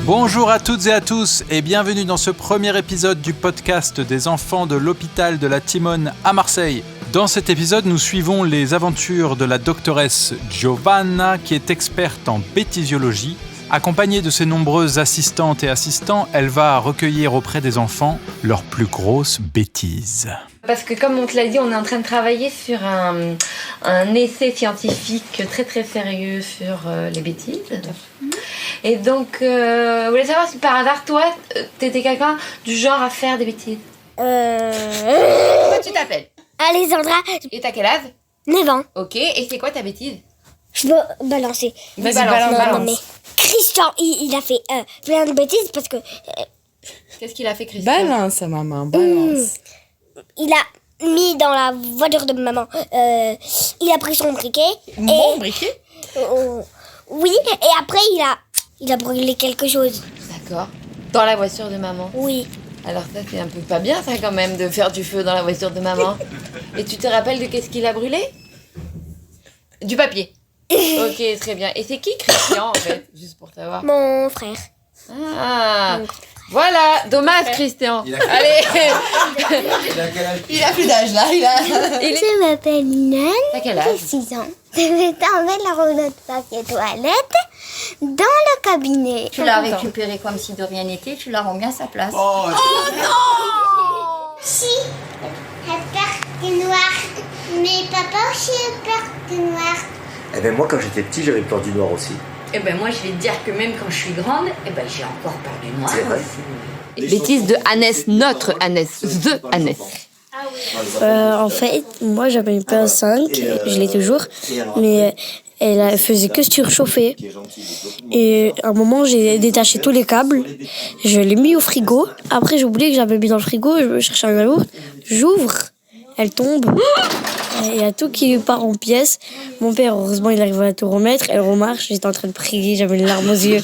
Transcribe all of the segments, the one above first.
Bonjour à toutes et à tous et bienvenue dans ce premier épisode du podcast des enfants de l'hôpital de la Timone à Marseille. Dans cet épisode, nous suivons les aventures de la doctoresse Giovanna qui est experte en bêtisiologie. Accompagnée de ses nombreuses assistantes et assistants, elle va recueillir auprès des enfants leurs plus grosses bêtises. Parce que comme on te l'a dit, on est en train de travailler sur un essai scientifique très très sérieux sur les bêtises. Et donc, je voulais savoir si par hasard, toi, t'étais quelqu'un du genre à faire des bêtises. Comment tu t'appelles ? Alessandra. Et t'as quel âge ? 9 ans. Ok, et c'est quoi ta bêtise ? Je veux balancer. Vas-y, balance. Non, mais Christian, il a fait plein de bêtises parce que... Qu'est-ce qu'il a fait, Christian ? Balance, maman, balance. Il a mis dans la voiture de maman. Il a pris son briquet. Mon briquet ? Oui, et après il a brûlé quelque chose. D'accord. Dans la voiture de maman ? Oui. Alors ça, c'est un peu pas bien, ça, quand même, de faire du feu dans la voiture de maman. Et tu te rappelles de qu'est-ce qu'il a brûlé ? Du papier. Ok, très bien. Et c'est qui, Christian, en fait ? Juste pour savoir. Mon frère. Ah, voilà. Dommage, Christian. Allez. Il a plus d'âge, là. Je m'appelle Nan. T'as quel âge ? 6 ans. Je vais t'enlever la rouleau de papier toilette dans le cabinet. Tu l'as récupéré comme si de rien n'était, tu la rends bien à sa place. Oh non ! Si, elle peur du noir. Mais papa aussi a peur du noir. Eh ben moi quand j'étais petit j'avais peur du noir aussi. Eh ben moi je vais te dire que même quand je suis grande, eh ben j'ai encore peur du noir. C'est vrai. Bêtise de Annès, notre Annès, the Annès. En fait, moi j'avais une PS5, je l'ai toujours, mais elle faisait que surchauffer. Et à un moment, j'ai détaché tous les câbles, je l'ai mis au frigo. Après, j'ai oublié que j'avais mis dans le frigo, je cherchais un yaourt, j'ouvre, elle tombe. Il y a tout qui part en pièces. Mon père, heureusement, il arrive à tout remettre. Elle remarche, j'étais en train de prier, j'avais les larmes aux yeux.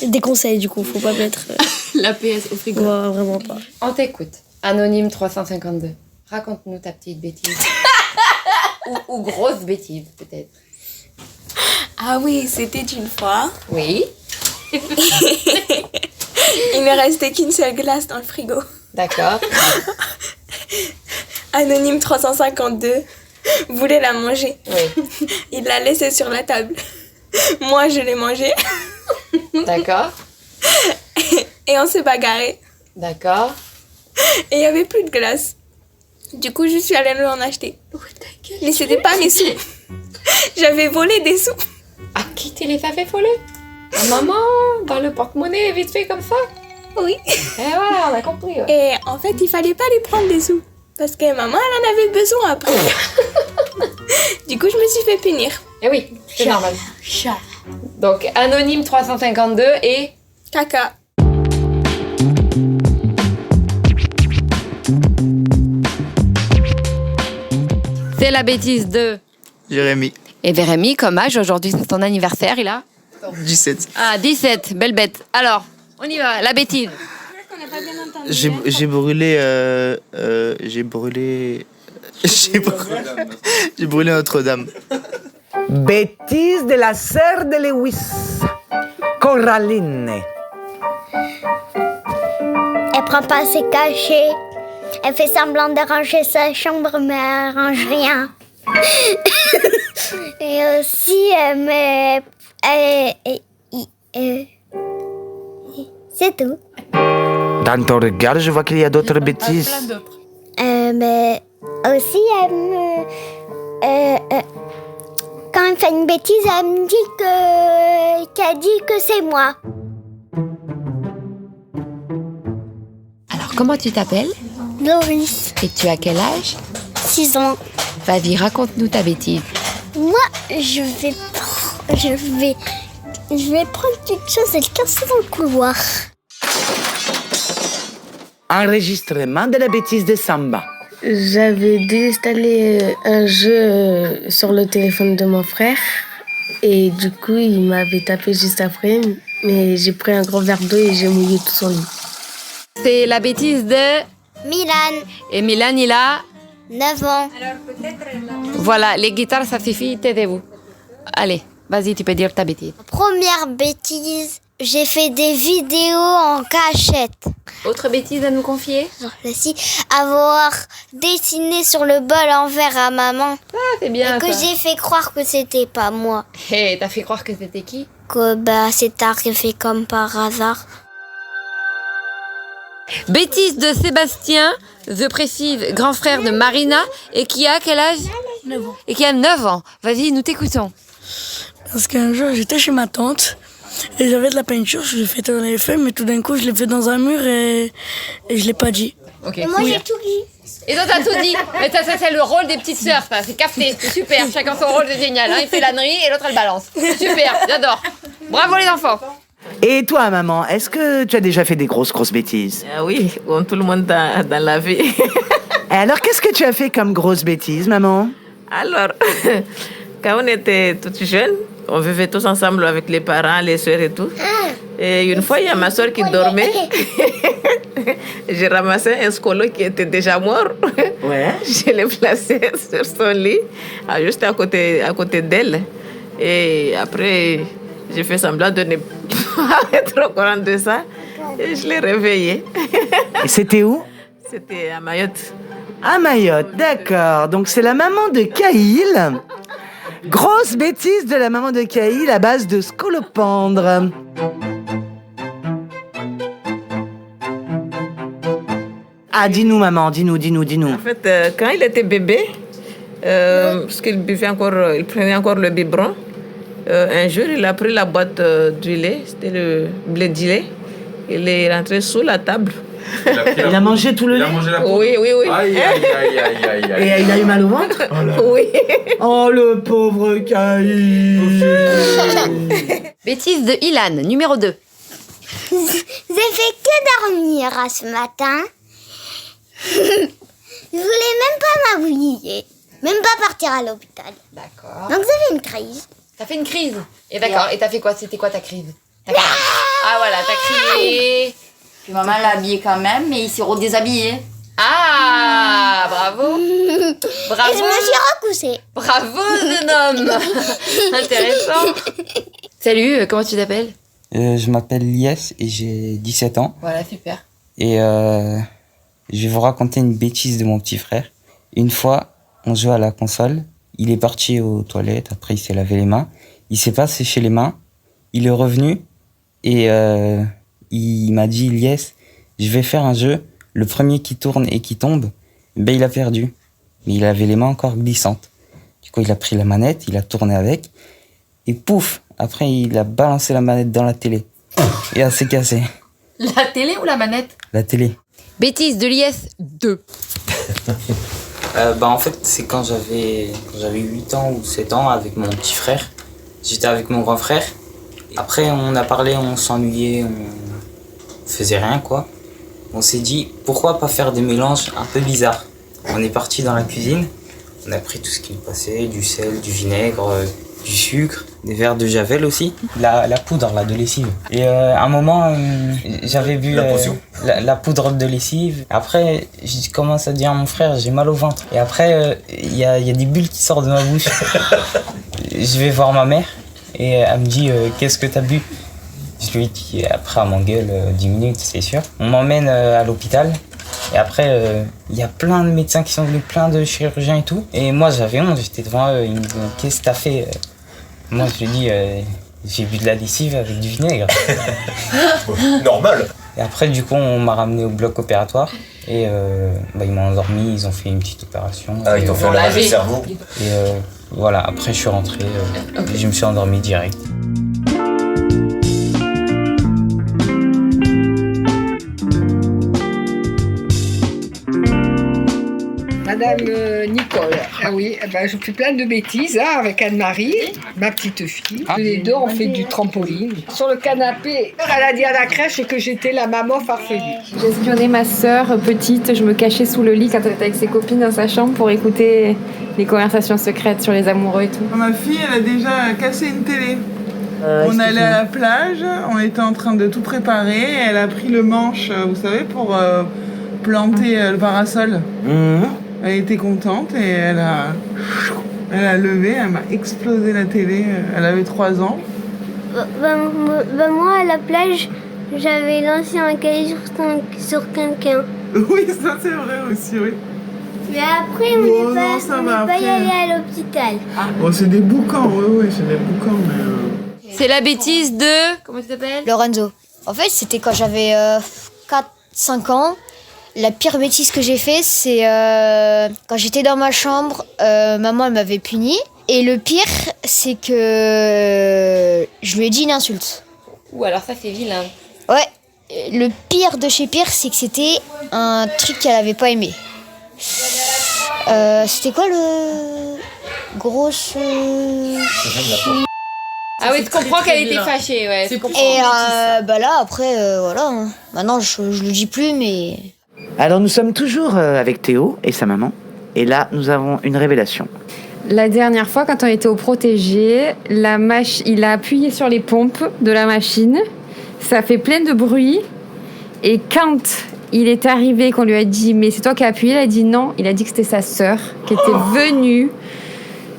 Des conseils, du coup, faut pas mettre la PS au frigo. Ouais, vraiment pas. On t'écoute. Anonyme 352. Raconte-nous ta petite bêtise. ou grosse bêtise, peut-être. Ah oui, c'était une fois. Oui. Il ne restait qu'une seule glace dans le frigo. D'accord. Anonyme 352 voulait la manger. Oui. Il l'a laissée sur la table. Moi, je l'ai mangée. D'accord. Et on s'est bagarré. D'accord. Et il n'y avait plus de glace. Du coup, je suis allée lui en acheter. Mais c'était pas mes sous. J'avais volé des sous. À qui tu les avais volés ? À maman, dans le porte-monnaie, vite fait comme ça ? Oui. Et voilà, on a compris. Ouais. Et en fait, il fallait pas lui prendre des sous. Parce que maman, elle en avait besoin après. Du coup, je me suis fait punir. Eh oui, c'est normal. Donc, Anonyme 352 et... Caca. C'est la bêtise de... Jérémy. Et Vérémy, comme âge, aujourd'hui c'est son anniversaire, il a... 17. Ah, 17, belle bête. Alors, on y va, la bêtise. J'ai brûlé Notre-Dame. Bêtise de la sœur de Lewis, Coraline. Elle prend pas ses cachets. Elle fait semblant de ranger sa chambre, mais elle range rien. Et aussi, c'est tout. Dans ton regard, je vois qu'il y a d'autres bêtises. Mais aussi, quand elle fait une bêtise, elle me dit qu'elle dit que c'est moi. Alors, comment tu t'appelles ? Loris, Et tu as quel âge ? 6 ans. Vas-y, raconte-nous ta bêtise. Moi, je vais prendre quelque chose et le casser dans le couloir. Enregistrement de la bêtise de Samba. J'avais déinstallé un jeu sur le téléphone de mon frère et du coup il m'avait tapé juste après, mais j'ai pris un grand verre d'eau et j'ai mouillé tout son lit. C'est la bêtise de... Milan. Et Milan, il a... 9 ans. Voilà, les guitares, ça suffit, taisez-vous. Allez, vas-y, tu peux dire ta bêtise. Première bêtise, j'ai fait des vidéos en cachette. Autre bêtise à nous confier? Genre ceci, avoir dessiné sur le bol en verre à maman. Ah, c'est bien Et que ça. j'ai fait croire que c'était pas moi. Hé, t'as fait croire que c'était qui? Que c'est arrivé comme par hasard. Bêtise de Sébastien, je précise, grand frère de Marina, et qui a quel âge? 9 ans. Et qui a 9 ans. Vas-y, nous t'écoutons. Parce qu'un jour, j'étais chez ma tante et j'avais de la peinture, je l'ai fait dans les feuilles, mais tout d'un coup, je l'ai fait dans un mur et je l'ai pas dit. Ok. Et moi, j'ai tout dit. Et toi, t'as tout dit. Mais ça, c'est le rôle des petites sœurs, ça. C'est capté, c'est super. Chacun son rôle, c'est génial. Un, il fait l'ânerie et l'autre, elle balance. Super, j'adore. Bravo les enfants. Et toi, maman, est-ce que tu as déjà fait des grosses bêtises? Ah oui, comme tout le monde dans la vie. Et alors, qu'est-ce que tu as fait comme grosse bêtise, maman? Alors, quand on était toutes jeunes, on vivait tous ensemble avec les parents, les soeurs et tout. Et une fois, il y a ma soeur qui dormait. J'ai ramassé un scolo qui était déjà mort. Ouais. Je l'ai placé sur son lit, juste à côté d'elle. Et après, j'ai fait semblant de ne pas être au courant de ça. Et je l'ai réveillée. Et c'était où? C'était à Mayotte. À Mayotte, d'accord. Donc c'est la maman de Caïl. Grosse bêtise de la maman de Caïl à base de scolopendre. Ah, dis-nous, maman, dis-nous. En fait, quand il était bébé, parce qu'il il prenait encore le biberon, un jour, il a pris la boîte du lait, c'était le blé du lait. Il est rentré sous la table. Il a mangé tout le lait? Oui. Aïe. Et il a eu mal au ventre? Oui. Oh, le pauvre Caïl. Bêtise de Ilan, numéro 2. J'ai fait que dormir ce matin. Je voulais même pas m'habiller, même pas partir à l'hôpital. D'accord. Donc j'ai fait une crise. T'as fait une crise. Et d'accord, et t'as fait quoi? C'était quoi ta crise? Ah voilà, t'as crié. Puis maman l'a habillé quand même, mais il s'est redéshabillé. Ah, bravo. Et Bravo. je me suis recouchée. Bravo, jeune homme. Intéressant. Salut, comment tu t'appelles? Je m'appelle Lies et j'ai 17 ans. Voilà, super. Et je vais vous raconter une bêtise de mon petit frère. Une fois, on jouait à la console. Il est parti aux toilettes, après il s'est lavé les mains. Il s'est pas séché les mains. Il est revenu et il m'a dit, Lies, je vais faire un jeu. Le premier qui tourne et qui tombe, ben il a perdu. Mais il avait les mains encore glissantes. Du coup, il a pris la manette, il a tourné avec. Et pouf, après il a balancé la manette dans la télé. Et elle s'est cassée. La télé ou la manette? La télé. Bêtise de l'IS 2. En fait, c'est quand j'avais 8 ans ou 7 ans avec mon petit frère. J'étais avec mon grand frère. Après, on a parlé, on s'ennuyait, on faisait rien, quoi. On s'est dit, pourquoi pas faire des mélanges un peu bizarres? On est parti dans la cuisine, on a pris tout ce qui passait, du sel, du vinaigre, du sucre, des verres de javel aussi, la poudre là, de lessive. Et à un moment, j'avais bu la poudre de lessive. Après, je commence à dire à mon frère, j'ai mal au ventre. Et après, il y a des bulles qui sortent de ma bouche. Je vais voir ma mère et elle me dit, qu'est-ce que t'as bu? Je lui dis, après elle m'engueule 10 minutes, c'est sûr. On m'emmène à l'hôpital. Et après, il y a plein de médecins qui sont venus, plein de chirurgiens et tout. Et moi, j'avais honte, j'étais devant eux. Ils me disent, qu'est-ce que t'as fait? Moi, je lui dis, j'ai bu de la lessive avec du vinaigre. Normal. Et après, du coup, on m'a ramené au bloc opératoire. Et ils m'ont endormi, ils ont fait une petite opération. Ah, ils t'ont fait un lavage de cerveau. Et voilà, après, je suis rentré. Et je me suis endormi direct. Madame Nicole, ah oui, je fais plein de bêtises avec Anne-Marie, ma petite fille. Tous les deux, on fait du trampoline. Sur le canapé, elle a dit à la crèche que j'étais la maman farfelue. J'espionnais ma sœur petite, je me cachais sous le lit quand elle était avec ses copines dans sa chambre pour écouter les conversations secrètes sur les amoureux et tout. Ma fille, elle a déjà cassé une télé. On allait à la plage, on était en train de tout préparer, et elle a pris le manche, vous savez, pour planter le parasol. Elle était contente et elle a levé, elle m'a explosé la télé. Elle avait 3 ans. Moi, à la plage, j'avais lancé un cahier sur quelqu'un. Oui, ça c'est vrai aussi, oui. Mais après, on n'est pas y allé à l'hôpital. Bon, c'est des boucans, oui, c'est des boucans, mais... C'est la bêtise de... Comment tu t'appelles ? Lorenzo. En fait, c'était quand j'avais 4-5 ans. La pire bêtise que j'ai fait, c'est quand j'étais dans ma chambre, maman elle m'avait puni. Et le pire, c'est que je lui ai dit une insulte. Ouh, alors ça c'est vilain. Ouais, le pire de chez pire, c'est que c'était un truc qu'elle avait pas aimé. C'était quoi le grosse... Ah oui, tu comprends qu'elle était fâchée, ouais. Et là, après, voilà. Hein. Maintenant, je le dis plus, mais... Alors, nous sommes toujours avec Théo et sa maman. Et là, nous avons une révélation. La dernière fois, quand on était au protégé, il a appuyé sur les pompes de la machine. Ça fait plein de bruit. Et quand il est arrivé, qu'on lui a dit « Mais c'est toi qui as appuyé ?» Il a dit non. Il a dit que c'était sa sœur qui était venue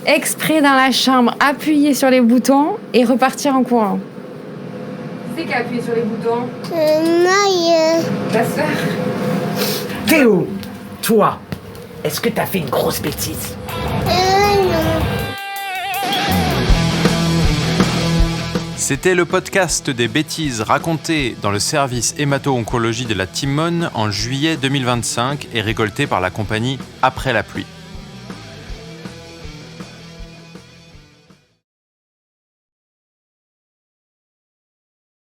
exprès dans la chambre, appuyer sur les boutons et repartir en courant. Qui c'est qui a appuyé sur les boutons ? Ta sœur. Théo, toi, est-ce que t'as fait une grosse bêtise ? C'était le podcast des bêtises racontées dans le service hémato-oncologie de la Timone en juillet 2025 et récolté par la compagnie Après la pluie.